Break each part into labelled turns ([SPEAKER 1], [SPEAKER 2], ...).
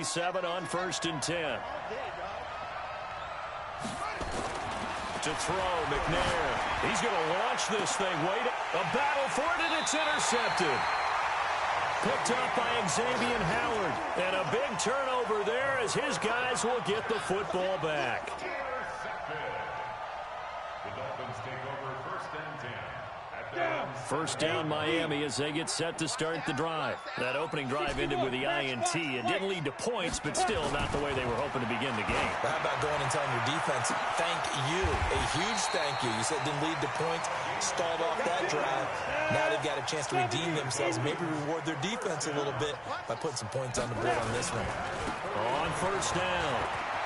[SPEAKER 1] 37 on 1st and 10. To throw, McNair. He's going to launch this thing. Wait, a battle for it, and it's intercepted. Picked up by Xavier Howard. And a big turnover there as his guys will get the football back.
[SPEAKER 2] The Dolphins take over 1st and 10.
[SPEAKER 1] First down, Miami, as they get set to start the drive. That opening drive ended with the INT. It didn't lead to points, but still not the way they were hoping to begin the game.
[SPEAKER 3] How about going and telling your defense, thank you, a huge thank you. You said it didn't lead to points, stalled off that drive. Now they've got a chance to redeem themselves, maybe reward their defense a little bit by putting some points on the board on this one.
[SPEAKER 1] On first down,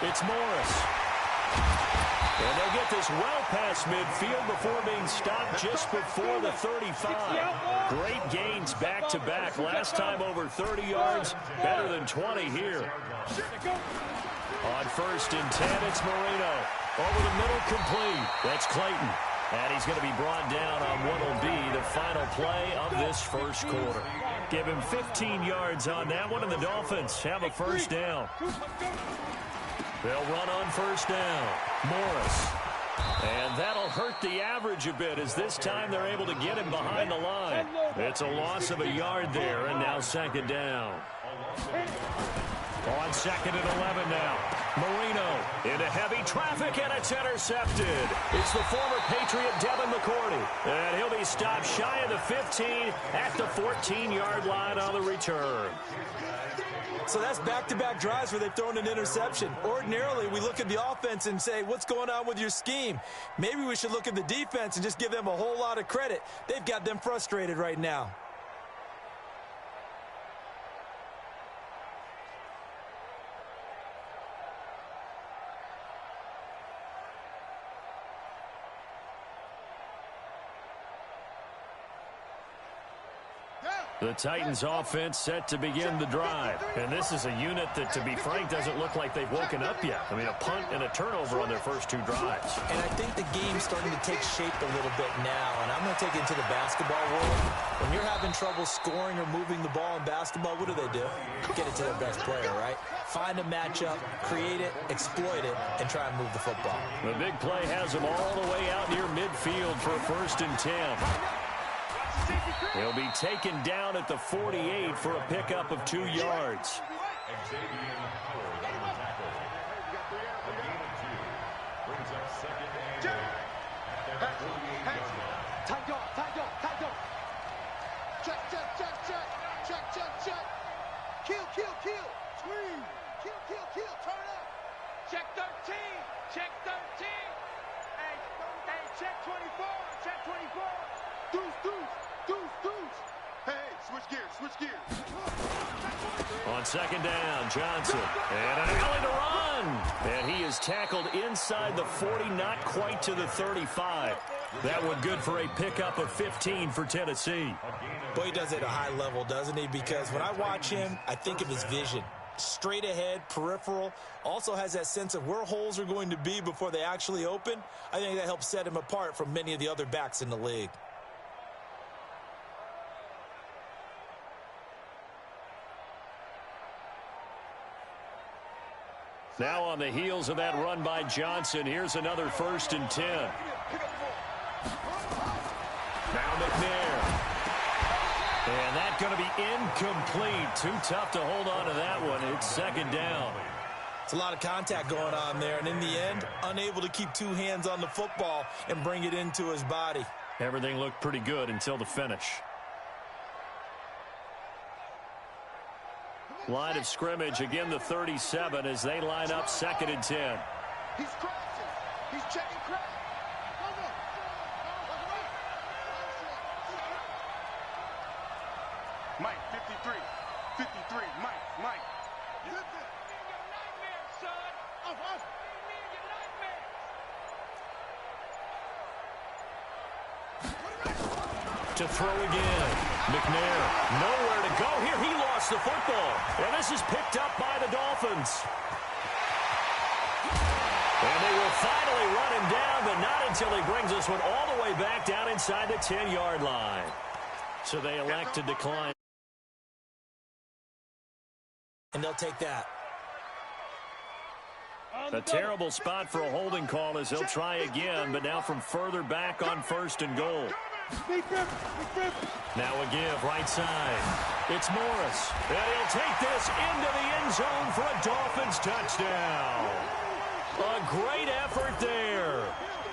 [SPEAKER 1] it's Morris. And they'll get this well past midfield before being stopped just before the 35. Great gains back-to-back. Last time over 30 yards, better than 20 here. On 1st and 10, it's Marino. Over the middle, complete. That's Clayton. And he's going to be brought down on what will be the final play of this first quarter. Give him 15 yards on that one, and the Dolphins have a first down. They'll run on first down. Morris. And that'll hurt the average a bit as this time they're able to get him behind the line. It's a loss of a yard there, and now 2nd down. On 2nd and 11 now. Marino into heavy traffic, and it's intercepted. It's the former Patriot Devin McCourty. And he'll be stopped shy of the 15 at the 14-yard line on the return.
[SPEAKER 3] So that's back-to-back drives where they've thrown an interception. Ordinarily, we look at the offense and say, what's going on with your scheme? Maybe we should look at the defense and just give them a whole lot of credit. They've got them frustrated right now.
[SPEAKER 1] The Titans offense set to begin the drive. And this is a unit that, to be frank, doesn't look like they've woken up yet. I mean, a punt and a turnover on their first 2 drives.
[SPEAKER 3] And I think the game's starting to take shape a little bit now. And I'm going to take it to the basketball world. When you're having trouble scoring or moving the ball in basketball, what do? Get it to their best player, right? Find a matchup, create it, exploit it, and try and move the football.
[SPEAKER 1] The big play has them all the way out near midfield for 1st and 10. He'll be taken down at the 48 for a pickup of 2 yards.
[SPEAKER 2] Xavier Howard on the tackle. A gain of 2. Brings up 2nd and 8. At the 48-yard line.
[SPEAKER 4] Tight dog. Check. Kill. Screen. Kill. Turn up. Check 13. Hey, check 24. Deuce. Hey, switch gears.
[SPEAKER 1] On 2nd down, Johnson. And an alley to run. And he is tackled inside the 40, not quite to the 35. That one good for a pickup of 15 for Tennessee.
[SPEAKER 3] Boy, he does it at a high level, doesn't he? Because when I watch him, I think of his vision. Straight ahead, peripheral. Also has that sense of where holes are going to be before they actually open. I think that helps set him apart from many of the other backs in the league.
[SPEAKER 1] Now on the heels of that run by Johnson, here's another 1st and 10. Now McNair. And that's going to be incomplete. Too tough to hold on to that one. It's 2nd down.
[SPEAKER 3] It's a lot of contact going on there, and in the end, unable to keep 2 hands on the football and bring it into his body.
[SPEAKER 1] Everything looked pretty good until the finish. Line of scrimmage, again the 37 as they line up 2nd and 10.
[SPEAKER 4] He's crashing. He's checking crash. Mike, 53. Mike.
[SPEAKER 1] To throw again. McNair, nowhere to go here. He lost the football. And this is picked up by the Dolphins. And they will finally run him down, but not until he brings this one all the way back down inside the 10-yard line. So they elect to decline.
[SPEAKER 3] And they'll take that.
[SPEAKER 1] A terrible spot for a holding call as they'll try again, but now from further back on 1st and goal. Now a give right side. It's Morris. And he'll take this into the end zone for a Dolphins touchdown. A great effort there.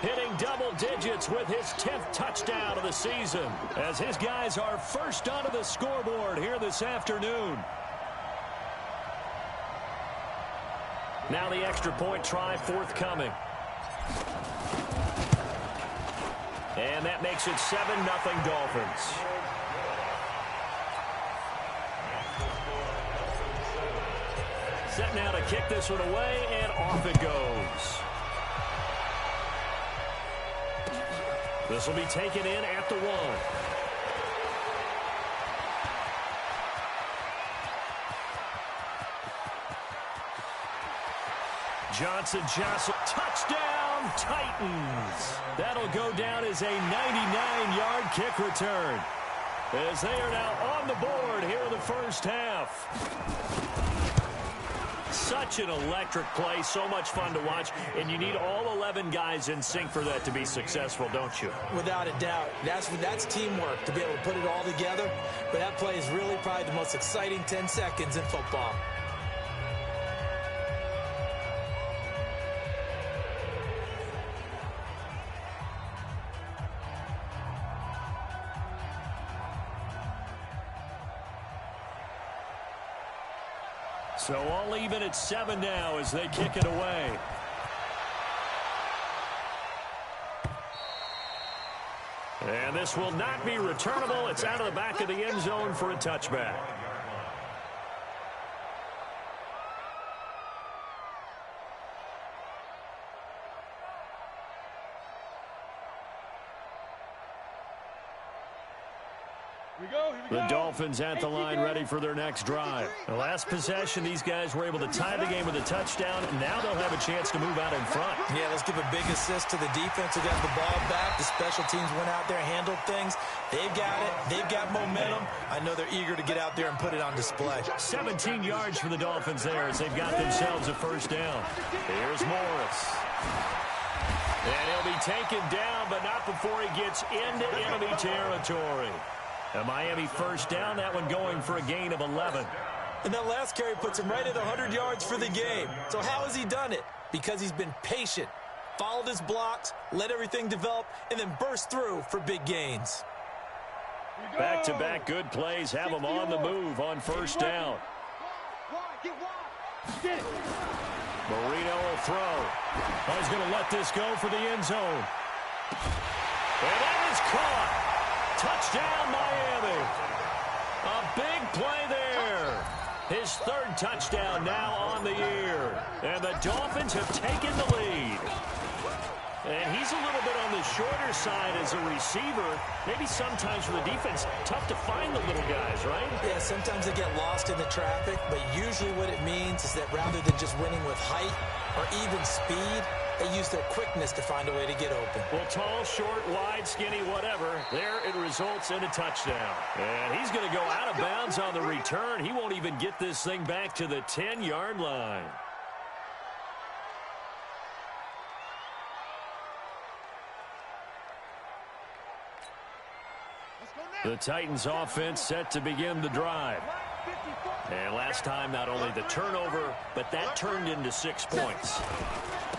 [SPEAKER 1] Hitting double digits with his 10th touchdown of the season as his guys are first onto the scoreboard here this afternoon. Now the extra point try forthcoming. And that makes it 7-0 Dolphins. Set now to kick this one away, and off it goes. This will be taken in at the 1. Johnson, touchdown, Titans. That'll go down as a 99-yard kick return, as they are now on the board here in the first half. Such an electric play, so much fun to watch, and you need all 11 guys in sync for that to be successful, don't you?
[SPEAKER 3] Without a doubt. That's teamwork, to be able to put it all together. But that play is really probably the most exciting 10 seconds in football.
[SPEAKER 1] So all even at 7 now as they kick it away. And this will not be returnable. It's out of the back of the end zone for a touchback. The Dolphins at the line ready for their next drive. The last possession, these guys were able to tie the game with a touchdown, and now they'll have a chance to move out in front.
[SPEAKER 3] Yeah, let's give a big assist to the defense who got the ball back. The special teams went out there, handled things. They've got it. They've got momentum. I know they're eager to get out there and put it on display.
[SPEAKER 1] 17 yards for the Dolphins there as they've got themselves a first down. Here's Morris. And he'll be taken down, but not before he gets into enemy territory. A Miami first down, that one going for a gain of 11.
[SPEAKER 3] And that last carry puts him right at 100 yards for the game. So how has he done it? Because he's been patient, followed his blocks, let everything develop, and then burst through for big gains.
[SPEAKER 1] Back-to-back good plays have him on the move on first down. Marino will throw. Oh, he's going to let this go for the end zone. And that is caught. Touchdown, Miami. A big play there. His 3rd touchdown now on the year. And the Dolphins have taken the lead. And he's a little bit on the shorter side as a receiver. Maybe sometimes for the defense, tough to find the little guys, right?
[SPEAKER 3] Yeah, sometimes they get lost in the traffic, but usually what it means is that rather than just winning with height or even speed, they use their quickness to find a way to get open.
[SPEAKER 1] Well, tall, short, wide, skinny, whatever. There it results in a touchdown. And he's going to go out of bounds on the return. He won't even get this thing back to the 10-yard line. The Titans offense set to begin the drive. And last time, not only the turnover, but that turned into 6 points.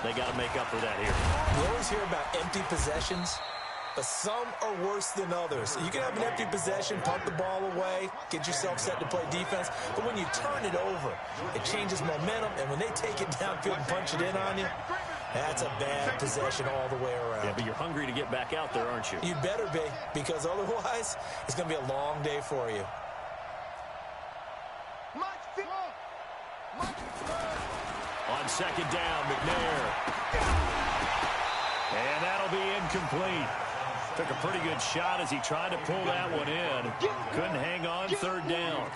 [SPEAKER 1] They got to make up for that here.
[SPEAKER 3] You always hear about empty possessions, but some are worse than others. You can have an empty possession, punt the ball away, get yourself set to play defense, but when you turn it over, it changes momentum, and when they take it downfield and punch it in on you, that's a bad possession all the way around.
[SPEAKER 1] Yeah, but you're hungry to get back out there, aren't you?
[SPEAKER 3] You better be, because otherwise, it's going to be a long day for you.
[SPEAKER 1] On second down, McNair. And that'll be incomplete. Took a pretty good shot as he tried to pull that one in. Couldn't hang on, 3rd down.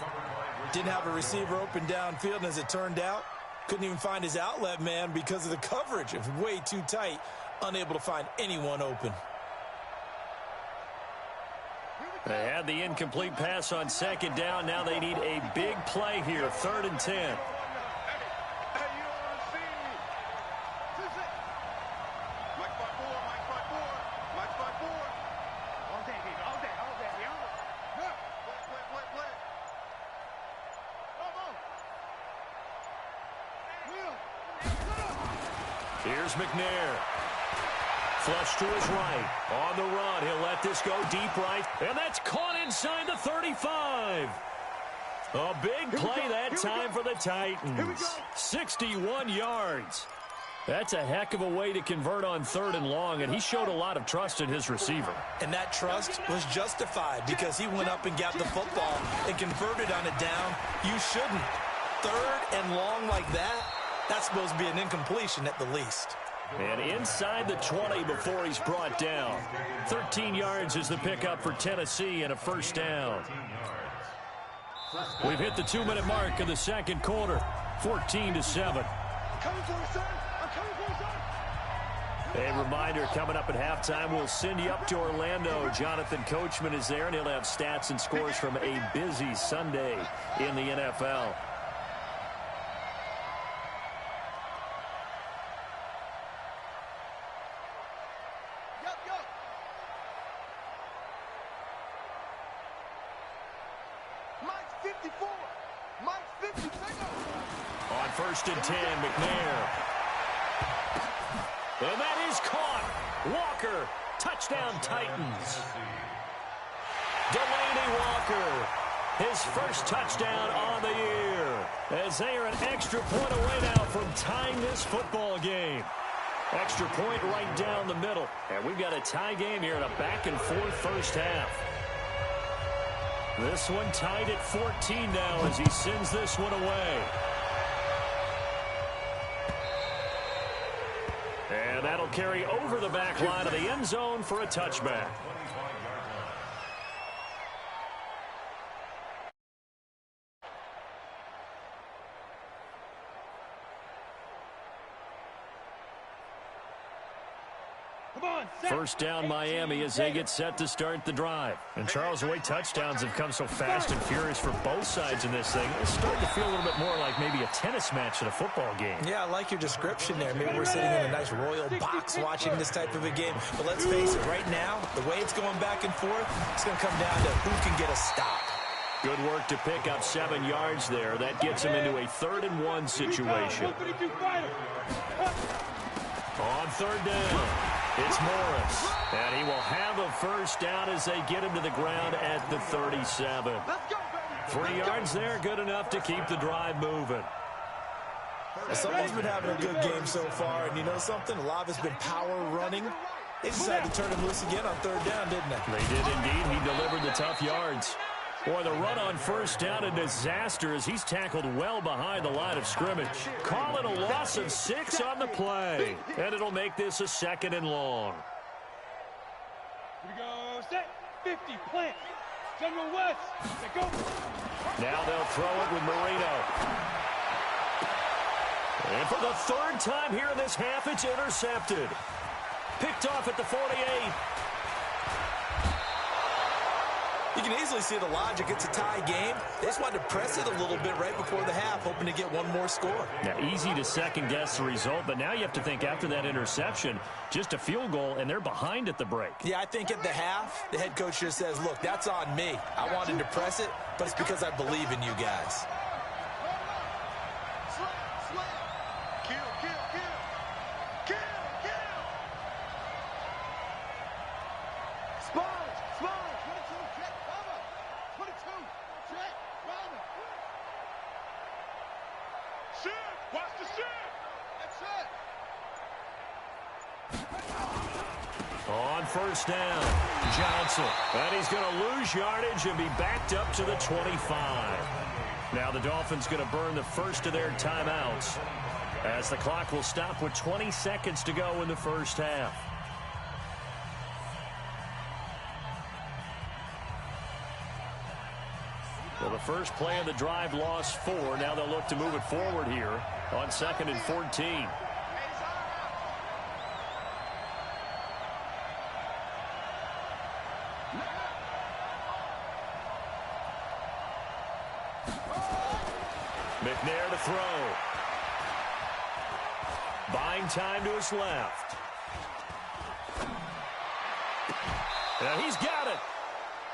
[SPEAKER 3] Didn't have a receiver open downfield, and as it turned out, couldn't even find his outlet man because of the coverage. It was way too tight, unable to find anyone open.
[SPEAKER 1] They had the incomplete pass on second down. Now they need a big play here, 3rd and 10. Here's McNair. Flush to his right. On the run. He'll let this go deep right. And that's caught inside the 35. A big play that time for the Titans. 61 yards. That's a heck of a way to convert on 3rd and long, and he showed a lot of trust in his receiver.
[SPEAKER 3] And that trust was justified because he went up and got the football and converted on it down. You shouldn't. 3rd and long like that, that's supposed to be an incompletion at the least.
[SPEAKER 1] And inside the 20 before he's brought down. 13 yards is the pickup for Tennessee and a first down. We've hit the 2-minute mark of the second quarter. 14-7. A reminder, coming up at halftime, we'll send you up to Orlando. Jonathan Coachman is there, and he'll have stats and scores from a busy Sunday in the NFL. On 1st and 10, McNair. And that is caught. Walker, touchdown Titans. Delaney Walker, his first touchdown on the year. As they are an extra point away now from tying this football game. Extra point right down the middle. And we've got a tie game here in a back-and-forth first half. This one tied at 14 now as he sends this one away. And that'll carry over the back line of the end zone for a touchback. First down Miami as they get set to start the drive. And Charles, the way touchdowns have come so fast and furious for both sides in this thing, it's starting to feel a little bit more like maybe a tennis match in a football game.
[SPEAKER 3] Yeah, I like your description there. Maybe we're sitting in a nice royal box watching this type of a game. But let's face it, right now, the way it's going back and forth, it's going to come down to who can get a stop.
[SPEAKER 1] Good work to pick up 7 yards there. That gets him into a 3rd and 1 situation. On 3rd down. It's Morris, and he will have a first down as they get him to the ground at the 37. 3 yards there, good enough to keep the drive moving.
[SPEAKER 3] Well, someone's been having a good game so far, and you know something? A lot of it's been power running. They decided to turn him loose again on 3rd down, didn't they?
[SPEAKER 1] They did indeed. He delivered the tough yards. Boy, the run on first down, a disaster as he's tackled well behind the line of scrimmage. Call it a loss of 6 on the play. And it'll make this a 2nd and long.
[SPEAKER 4] Here we go, set, 50, plant, General West, let go.
[SPEAKER 1] Now they'll throw it with Marino. And for the 3rd time here in this half, it's intercepted. Picked off at the 48.
[SPEAKER 3] You can easily see the logic. It's a tie game. They just wanted to press it a little bit right before the half, hoping to get one more score.
[SPEAKER 1] Now, easy to second-guess the result, but now you have to think after that interception, just a field goal, and they're behind at the break.
[SPEAKER 3] Yeah, I think at the half, the head coach just says, look, that's on me. I wanted to press it, but it's because I believe in you guys.
[SPEAKER 1] On first down, Johnson. And he's going to lose yardage and be backed up to the 25. Now the Dolphins going to burn the first of their timeouts as the clock will stop with 20 seconds to go in the first half. Well, the first play of the drive lost 4. Now they'll look to move it forward here on 2nd and 14. McNair to throw. Buying time to his left. And he's got it.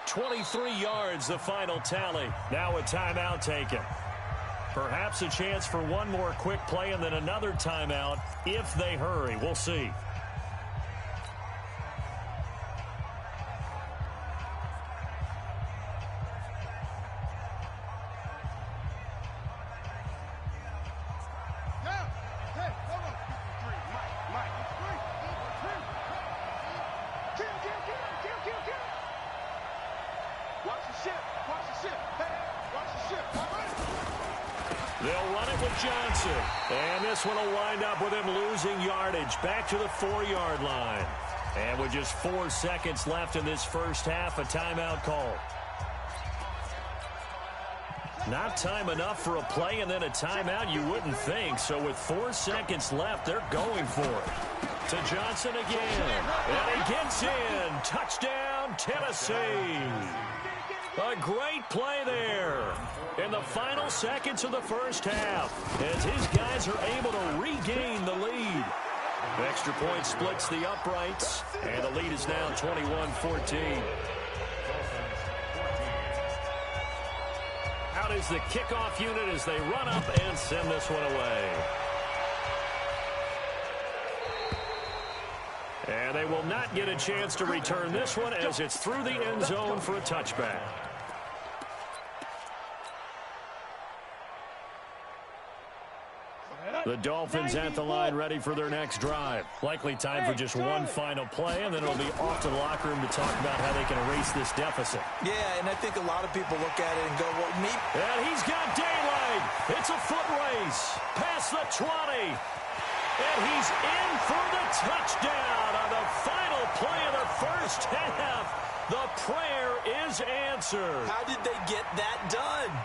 [SPEAKER 1] 23 yards, the final tally. Now a timeout taken. Perhaps a chance for one more quick play and then another timeout if they hurry. We'll see. They'll run it with Johnson. And this one will wind up with him losing yardage back to the 4-yard line. And with just 4 seconds left in this first half, a timeout call. Not time enough for a play and then a timeout, you wouldn't think. So with 4 seconds left, they're going for it. To Johnson again. And he gets in. Touchdown, Tennessee. A great play there in the final seconds of the first half as his guys are able to regain the lead. Extra point splits the uprights, and the lead is now 21-14. Out is the kickoff unit as they run up and send this one away. And they will not get a chance to return this one as it's through the end zone for a touchback. The Dolphins at the line ready for their next drive. Likely time for just one final play, and then it'll be off to the locker room to talk about how they can erase this deficit.
[SPEAKER 3] Yeah, and I think a lot of people look at it and go, well, me.
[SPEAKER 1] And he's got daylight. It's a foot race. Past the 20. And he's in for the touchdown on the final play of the first half. The prayer is answered.
[SPEAKER 3] How did they get that done?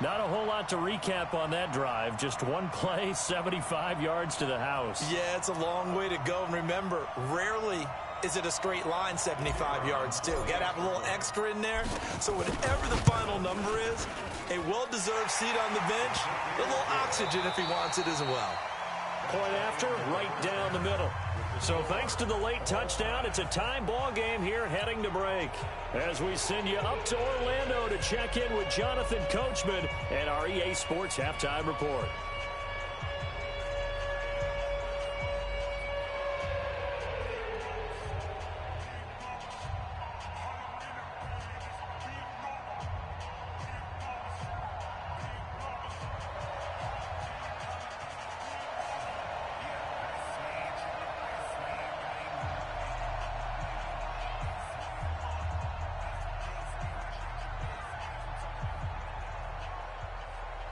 [SPEAKER 1] Not a whole lot to recap on that drive. Just one play, 75 yards to the house.
[SPEAKER 3] Yeah, it's a long way to go. And remember, rarely is it a straight line 75 yards, too. Got to have a little extra in there. So whatever the final number is, a well-deserved seat on the bench, a little oxygen if he wants it as well.
[SPEAKER 1] Point after, right down the middle. So thanks to the late touchdown, it's a time ball game here heading to break. As we send you up to Orlando to check in with Jonathan Coachman and our EA Sports Halftime Report.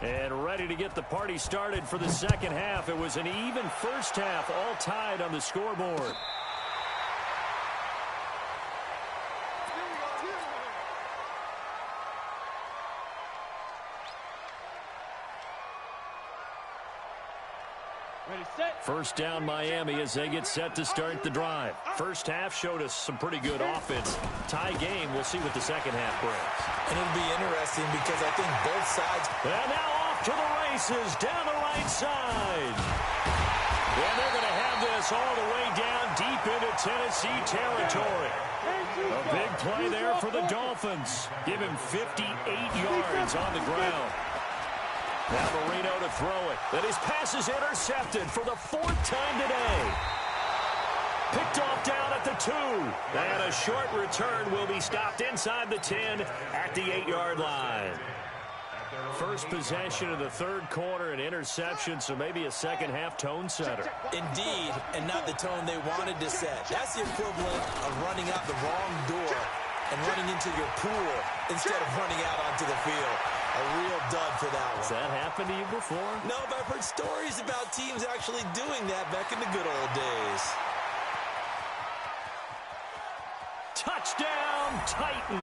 [SPEAKER 1] And ready to get the party started for the second half. It was an even first half, all tied on the scoreboard. First down Miami as they get set to start the drive. First half showed us some pretty good offense. Tie game, we'll see what the second half brings.
[SPEAKER 3] And it'll be interesting because I think both sides.
[SPEAKER 1] And now off to the races down the right side. And they're going to have this all the way down deep into Tennessee territory. A big play there for the Dolphins. Give him 58 yards on the ground. Now Marino to throw it. And his pass is intercepted for the 4th time today. Picked off down at the 2. And a short return will be stopped inside the 10 at the 8-yard line. First possession of the third quarter, an interception, so maybe a second half tone setter.
[SPEAKER 3] Indeed, and not the tone they wanted to set. That's the equivalent of running out the wrong door and running into your pool instead of running out onto the field. A real dud for that one.
[SPEAKER 1] Has that happened to you before?
[SPEAKER 3] No, but I've heard stories about teams actually doing that back in the good old days.
[SPEAKER 1] Touchdown, Titans.